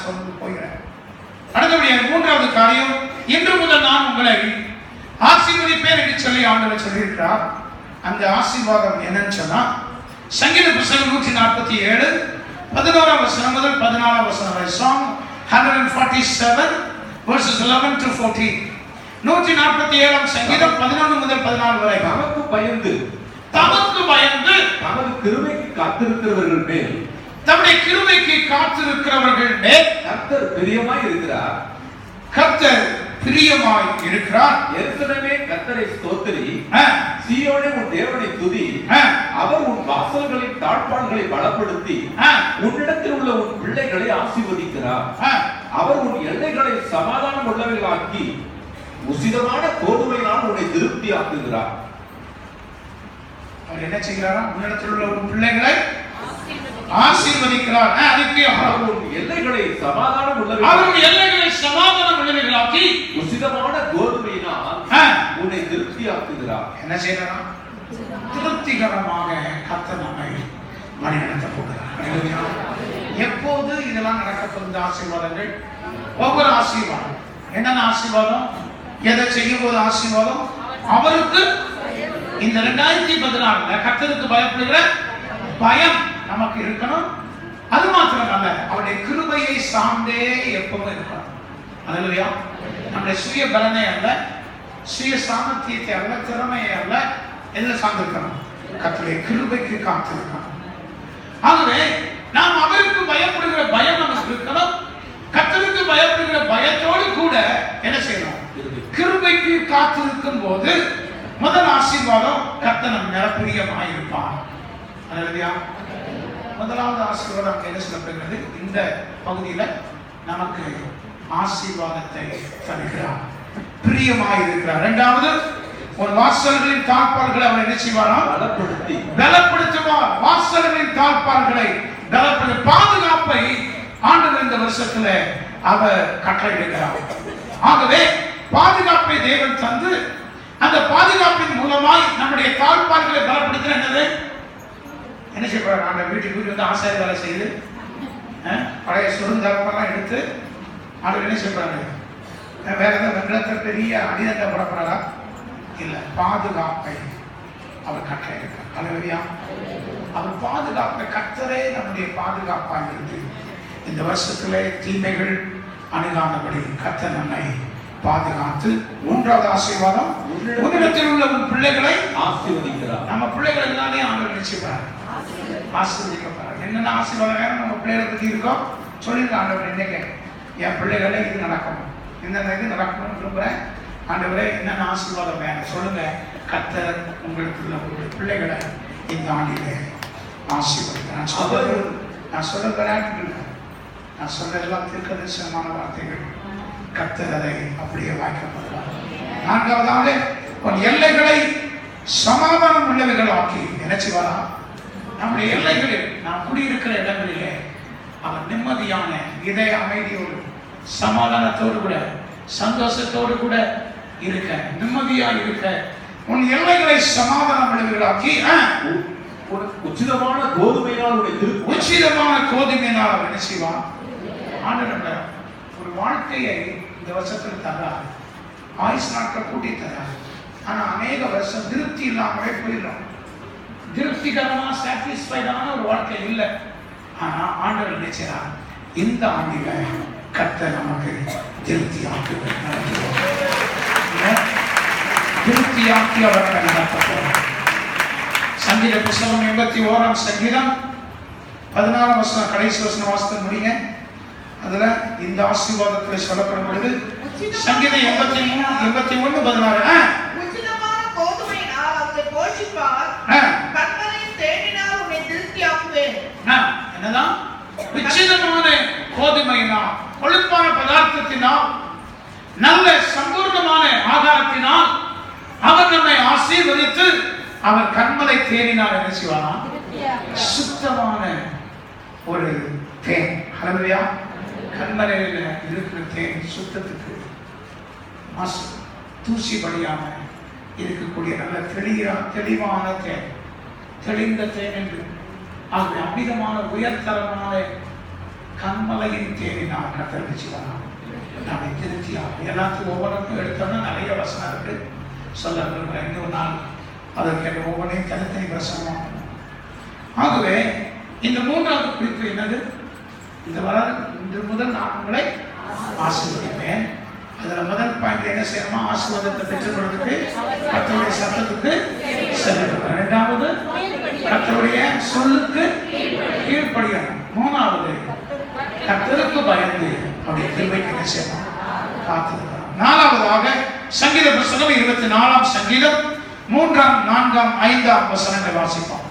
சொல்ல போகிறேன். அடுத்தபடியாக மூன்றாவது காரியம், இன்று முதல் நான் உங்களை ஆசீர்வதிப்பேன் என்று சொல்லி ஆண்டவர் சொல்லியிருக்கிறார். அந்த ஆசீர்வாதம் என்னன்னு சொன்னா, சங்கீத புத்தகம் 147 11ஆம் வசனம் முதல் 14ஆம் வசனம் வரை. Psalm 147 verses 11 to 14. 147ஆம் சங்கீதம் 11 முதல் 14 வரை. தமக்கு பயந்து தமது கிருபைக்கு காத்திருக்கிறவர்கள் மேல் தம்முடைய கிருபைக்கு காத்திருக்கிறவர்கள் மேல் கர்த்தர் பிரியமாய் இருக்கிறார். கர்த்தர் பிரியமாய் இருக்கிறார். எருசலேமே கர்த்தரை ஸ்தோத்திரி, சீயோனே உன் தேவனை துதி. அவர் உன் வாசல்களின் தாழ்பாள்களை பலப்படுத்தி உன்னிடத்தில் உள்ள உன் பிள்ளைகளை ஆசீர்வதிக்கிறார். அவர் உன் எல்லைகளை சமாதானம் உள்ளவைகளாக்கி உசிதமான கோதுமையினால் உன்னை திருப்தி ஆக்குகிறார். அவர் என்ன செய்கிறாரா? உன்னிடத்தில் உள்ள உன் பிள்ளைகளை ஆசீர்வதிக்கிறார். அதுக்கு அவர் எல்லைகளை சமாதானம் உள்ளவைகளாக்கி உசிதமான கோதுமையினால் உன்னை திருப்தி ஆக்குகிறார். என்ன செய்யறாரா? திருப்திகரமாக கர்த்தர் நம்மை வழிநடத்த போகிறார். எப்போது இதெல்லாம் நடக்க போகிற ஆசீர்வாதங்கள்? ஒவ்வொரு ஆசீர்வாதம் என்னென்ன ஆசீர்வாதம், எதை செய்யும் போது ஆசீர்வாதம்? அவருக்கு இந்த 2014 கர்த்தருக்கு பயப்படுகிற பயம் நமக்கு இருக்கணும். அது மாத்திரமல்ல, அவருடைய கிருபையை சார்ந்தே எப்பவும் இருக்கணும். அல்லேலூயா. நம்முடைய சுய பலனை அல்ல, சுய சாமர்த்தியத்தை அல்ல, திறமையை அல்ல, எதில் சார்ந்திருக்கணும்? கர்த்தருடைய கிருபைக்கு காத்திருக்கணும். ஆகவே நாம் அவருக்கு பயப்படுகிற பயம் நமக்கு இருக்கணும். கர்த்தருக்கு பயப்படுகிற பயத்தோடு கூட என்ன செய்யணும்? கிருபைக்கு காத்திருக்கும் போது முதல் ஆசீர்வாதம், கர்த்தர் நம் நிரப்பிரியமாய் இருப்பார். அல்லேலூயா. முதலாவது ஆசீர்வாதம் என்ன சொல்லப்படுகிறது? இந்த பகுதியில நமக்கு ஆசீர்வாதத்தை தருகிறார், பிரியமாய் இருக்கிறார். இரண்டாவது, ஒரு வாசல்களின் தாழ்பாள்களை அவர் என்ன செய்வாராம்? பலப்படுத்துவார். வாசல்களின் தாழ்பாள்களை பலப்படுத்த பாதுகாப்பை ஆண்டவர் இந்த வருஷத்துல அவர் கட்டளையிடுகிறார். ஆகவே பாதுகாப்பை தேவன் தந்து அந்த பாதுகாப்பின் மூலமாய் நம்முடைய தாழ்பாள்களை பலப்படுத்த என்னது என்ன செய்வார்? அந்த வீட்டுக்கு வந்து ஆசாரி வேலை செய்து பழைய சுருந்தாழ்ப்பெல்லாம் எடுத்து ஆண்டு என்ன செய்வாங்க? வேற ஏதாவது வெள்ளத்தில் பெரிய அடிதத்தை படப்படுறா இல்லை, பாதுகாப்பை அவர் கட்டளையிடுகிறார். அல்லேலூயா. அவர் பாதுகாப்பை கர்த்தரே நம்முடைய பாதுகாப்பாக இருந்து இந்த வருஷத்திலே தீமைகள் அணுகாதபடி கர்த்தர் நம்மை பாதுகாத்து. மூன்றாவது ஆசீர்வாதம், உன்னிடத்தில் உள்ள உன் பிள்ளைகளை ஆசீர்வதிக்கிறார். நம்ம பிள்ளைகள் எல்லாமே ஆண்டவர் நினைச்சுப்பார், ஆசீர்வதிக்கப்படுறார். என்னென்ன ஆசீர்வாதம் வேணும் நம்ம பிள்ளைகளை பற்றி இருக்கோம் சொல்லியிருக்க ஆண்டவர். இன்னைக்கு என் பிள்ளைகளை இது நடக்கணும், இந்த இது நடக்கணும்னு விரும்புகிறேன். ஆண்டவரே என்னென்ன ஆசீர்வாதம் வேணும் சொல்லுங்க. கர்த்தர் உங்களுக்கு உள்ள உங்களுடைய பிள்ளைகளை இந்த ஆண்டிலே ஆசீர்வதிக்கிறார். நான் சொல்ல விளையாட்டு இல்லை, நான் சொல்றதெல்லாம் தீர்க்கதரிசனமான வார்த்தைகள். கர்த்தர் அதை அப்படியே வாய்க்கப்படுகிறார். நான்காவதாக, உன் எல்லைகளை சமாதானம் உள்ளவைகள் ஆக்கி என்ன செய்வாரா? நம்முடைய எல்லைகளில் நாம் குடியிருக்கிற இடங்களிலே அவர் நிம்மதியான இதய அமைதியோடு சமாதானத்தோடு கூட சந்தோஷத்தோடு கூட இருக்க, நிம்மதியா இருக்க உன் எல்லைகளை சமாதானம் உள்ளவைகளாக்கி உச்சிதமான கோதுமையினால் உச்சிதமான கோதுமையினால் அவர் என்ன செய்வான்? ஆண்டவர் ஒரு வாழ்க்கையை இந்த வருஷத்தில் தர்றார், ஆயுஷ் நாட்கள் கூட்டி தர்றார். ஆனா அநேக வருஷம் திருப்தி இல்லாமலே போயிடும். திருப்திகரமா சாட்டிஸ்ஃபைடான ஒரு வாழ்க்கை இல்லை. ஆனா ஆண்டவர் நினைச்சார், இந்த ஆண்டில கர்த்தர் நமக்கு திருப்தியாக்கி அவர்களை நடத்த. சங்கீத புத்தகம் 81ஆம் சங்கீதம் 16ஆம் வசனம் கடைசி வசனம் வாசித்து முடியுங்க. அதுல இந்த ஆசீர்வாதத்தில் சொல்லப்படும் பொழுது சங்கீதம் 81 16 உச்சிதமான கோதுமையினால் அவரை போஷிப்பார், கர்த்தரின் தேனினால் உன்னை திருப்தியாக்குவேன். என்னதான்? உச்சிதமான கோதுமையினால், கொழுப்பான பதார்த்தத்தினால், நல்ல சம்பூர்ணமான ஆகாரத்தினால் அவர் நம்மை ஆசீர்வதித்து அவர் கண்மலை தேனினால் என்ன செய்வாரா? சுத்தமான ஒரு தேன். அல்லேலூயா. கண்மலையில் இருக்கிற தேன் சுத்தத்துக்கு மாசு தூசி படியாம இருக்கக்கூடிய நல்ல தெளிவான தேன், தெளிந்த தேன் என்று ஆகவே அமிதமான உயர்தரமான கண்மலையின் தேடினார் கர்த்தர் நிச்சயம் நம்மை திருப்தியாக. எல்லாத்துக்கும் ஒவ்வொன்றுக்கும் எடுத்தோம்னா நிறைய வசனம் இருக்கு சொல்ல விரும்புகிறேன். இன்னொரு நாள் அதற்கு ஒவ்வொன்றையும் தனித்தனி பிரசனம். ஆகவே இந்த மூன்றாவது குறிப்பு என்னது? இந்த முதல் நான் உங்களை ஆசீர்வதிப்பேன். அதுல முதல் பாயிண்ட் என்ன செய்யணுமா? ஆசீர்வாதத்தை பெற்றுக்கொள்வதற்கு கர்த்தருடைய சத்தத்துக்கு செல்லணும். இரண்டாவது கர்த்தருடைய சொல்லுக்கு கீழ்ப்படியணும். மூணாவது கர்த்தருக்கு பயந்து அவருடைய கிருபைக்கு என்ன செய்யணும்? காத்திருக்கணும். நாலாவதாக சங்கீத புத்தகம் 24ஆம் சங்கீதம் 3ஆம் 4ஆம் 5ஆம் வசனங்களை வாசிப்போம்.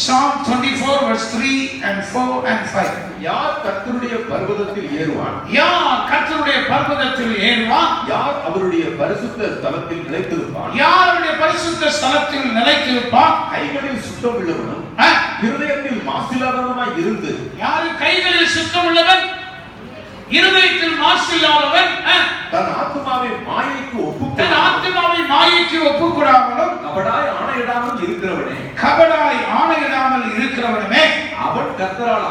Psalm 24 verse 3 and 4 and 5. யார் கர்த்தருடைய பர்வதத்தில் ஏறுவான்? யார் கர்த்தருடைய பர்வதத்தில் ஏறுவான்? யார் அவருடைய பரிசுத்த ஸ்தலத்தில் நிலைத்திருப்பான்? யார் அவருடைய பரிசுத்த ஸ்தலத்தில் நிலைத்திருப்பான்? கைகளில் சுத்தம் உள்ளவனும் இருதயத்தில் மாசில்லாதவனுமாய் இருந்து. யார் கைகளில் சுத்தம் உள்ளவன், இருதயத்தில் மாசில்லாதவன், தன் ஆத்துமாவை மாயைக்கு ஒப்புக்கூடாமலும் கபடாய் ஆணையிடாமல் இருக்கிறவனே, அவன் கர்த்தரால்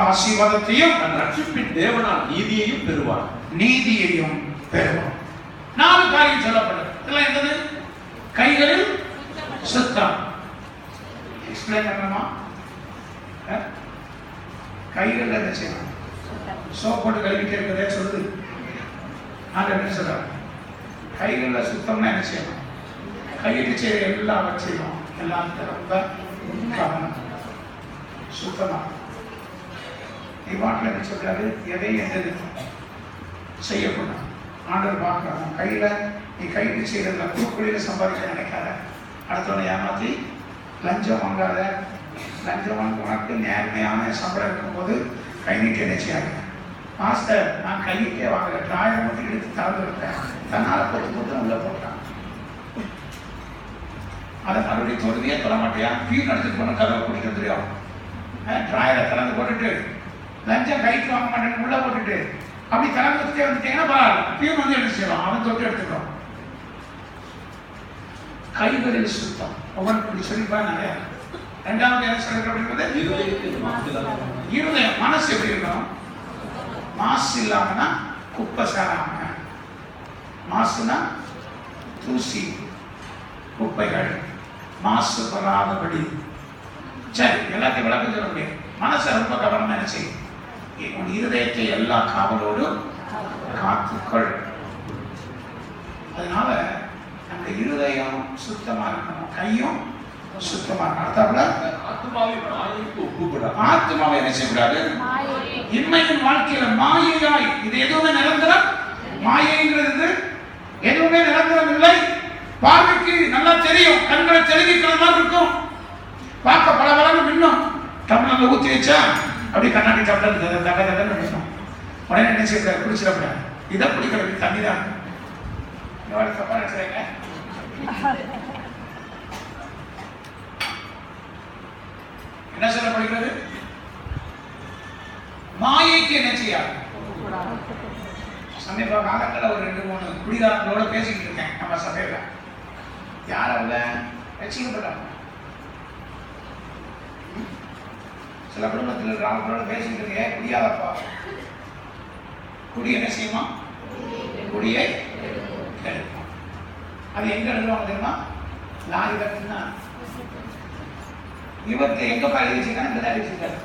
ஆசீர்வாதத்தையும் தன் ரட்சிப்பின் தேவனால் நீதியையும் பெறுவான். நாலு காரியம் சொல்லப்படும். இதெல்லாம் என்னது? கைகளில் சுத்தம். எக்ஸ்பிளைன் பண்ணணுமா? கைகளில் என்ன செய்யணும்? சோப் போட்டு கழுவிட்டே இருக்கிறதே சொல்லுது. நான் என்ன சொல்றேன்? கைகளில் சுத்தம்னா என்ன செய்யணும்? கையில் செய்ய எல்லாம் வச்சிடணும். எல்லாம் ரொம்ப கவனம் சுத்தமா. இவ்வாட்டில் என்ன சொல்றாரு? எதையும் எந்த செய்யக்கூடாது. ஆண்டவர் பார்க்குறாங்க. கையில் நீ கையில் செய்யறதில்ல, குறுக்குழியில சம்பாதிக்க நினைக்காத, அடுத்தவனை ஏமாற்றி லஞ்சம் வாங்காத. லஞ்சம் வாங்க உனக்கு நேர்மையான சம்பளம் இருக்கும்போது கை நீட்டி என்ன செய்யாங்க? மாஸ்டர் நான் கையிட்டே வாங்கல, 1000 மட்டும் எடுத்து தரந்து விட்டேன், தன்னால் 10 உள்ள போட்டான். அதை மறுபடியும் தொழுதியே தொட மாட்டியா? பீன் எடுத்துட்டு போன கதவை குடிக்க தெரியும். டிராயரை திறந்து போட்டுட்டு லஞ்சம் கைக்கு வாங்க மாட்டேன்னு உள்ள போட்டுட்டு அப்படி திறந்து வச்சுட்டே வந்துட்டீங்கன்னா பரவாயில்ல, பீன் வந்து எடுத்து செய்யலாம், அவன் தொட்டு எடுத்துக்கிறோம். கைகளில் சுத்தம் ஒவ்வொரு சொல்லிப்பா நிறைய. இரண்டாவது என்ன சொல்ற அப்படிங்கிறது? இருதயம், மனசு எப்படி இருக்கணும்? மாசு இல்லாமனா குப்பை சேராம. மாசுனா தூசி குப்பைகள், மாசு படாதபடி. சரி, எல்லாத்தையும் விளக்கம் சொல்ல முடியும். மனசை ரொம்ப கவனமா என்ன செய்யும்? உன் இருதயத்தை எல்லா காவலோடும் காத்துக்கள். அதனால நம்ம இருதயம் சுத்தமா இருக்கணும், கையும் சுத்தமா இருக்கணும். ஆத்மாவை என்ன செய்யக்கூடாது? இன்மையின் வாழ்க்கையில மாயையாய், இது எதுவுமே நிரந்தரம். மாயைங்கிறது எதுவுமே நிரந்தரம் இல்லை. பார்வைக்கு நல்லா தெரியும், கண்களை தெளிவிக்கிற மாதிரி இருக்கும், பார்க்க பல பலன்னு மின்னும். தமிழ்ல ஊற்றி வச்சா அப்படி கண்ணாடி டம்ளர் தக தகன்னு மின்னும். உடனே என்ன செய்ய குடிச்சிடக்கூடாது. இதை குடிக்கிறது தண்ணி தான். தப்பா நினைச்சுறீங்க? என்ன சொல்லப்படுகிறது? மாயைக்கு என்ன செய்யாது? சமீப காலங்களில் ஒரு 2-3 குடிகாரங்களோட பேசிக்கிட்டு இருக்கேன் நம்ம சபையில. யார் அவங்க? ரசிக்கப்பட்டாங்க. சில குடும்பத்தில் இருக்கிறவங்களோட பேசிக்கிட்டு இருக்கேன். குடியாதப்பா, குடி என்ன செய்யுமா? குடியை கெடுக்கும். அது எங்க எழுதுவாங்க தெரியுமா? லாரி கட்டுனா இவருக்கு எங்கப்பா எழுதி வச்சுருக்காங்க, இங்கே தான் எழுதி வச்சிருக்காரு.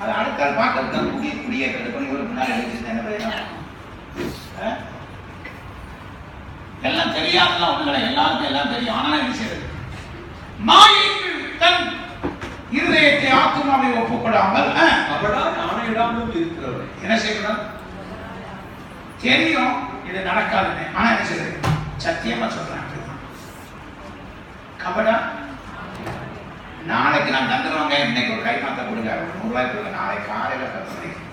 அது அடுத்த ஆள் பார்க்கறது குடியை கெடுக்கணும். இவருக்கு முன்னாடி எழுதி வச்சுருந்தா என்ன பிரயோஜனம்? எல்லாம் தெரியாதுலாம் ஒண்ணுகளை, எல்லாருக்கும் எல்லாம் தெரியும். ஆனால் என்ன செய்யறது? மாயைக்கு தன் இருதயத்தை ஆத்மாவை ஒப்புக்கொடாமல் ஆணையிடாமல் இருக்கிறவர் என்ன செய்யணும்? தெரியும் இது நடக்காதுன்னு, ஆனா என்ன செய்யறது? சத்தியமா சொல்றேன். கபடா நாளைக்கு நான் தந்துடுவாங்க, இன்னைக்கு ஒரு கை மாத்த கொடுங்க, ஒரு 100 ரூபாய் கொடுங்க, நாளைக்கு காலையில 10 மணிக்கு,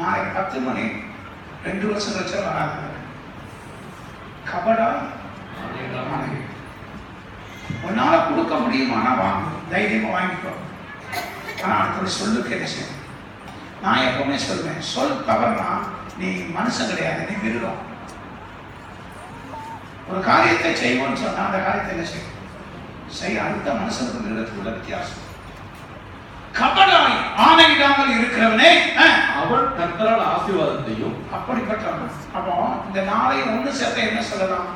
நாளைக்கு 10 மணி, 2 வருஷம் கழிச்சா வராது. கபடா உன்னால கொடுக்க முடியுமானா வாங்க, தைரியமா வாங்கிக்கோ. ஆனா அடுத்த சொல்லுக்கு என்ன செய்யும்? நான் எப்பவுமே சொல்வேன், சொல் தவறுனா நீ மனுஷன் கிடையாது, நீ மிருகம். ஒரு காரியத்தை செய்வோம்னு சொன்னா அந்த காரியத்தை என்ன செய்யும்? செய்ய அடுத்த மனுஷனுக்கு மிருகத்துக்கு உள்ள வித்தியாசம். கபடாய் ஆணையிடாமல் இருக்கிறவனே அவன் கர்த்தரால் ஆசீர்வாதத்தையும் அப்படிப்பட்டவன். அப்போ இந்த நாளை ஒண்ணு சேர்த்த என்ன சொல்லலாம்?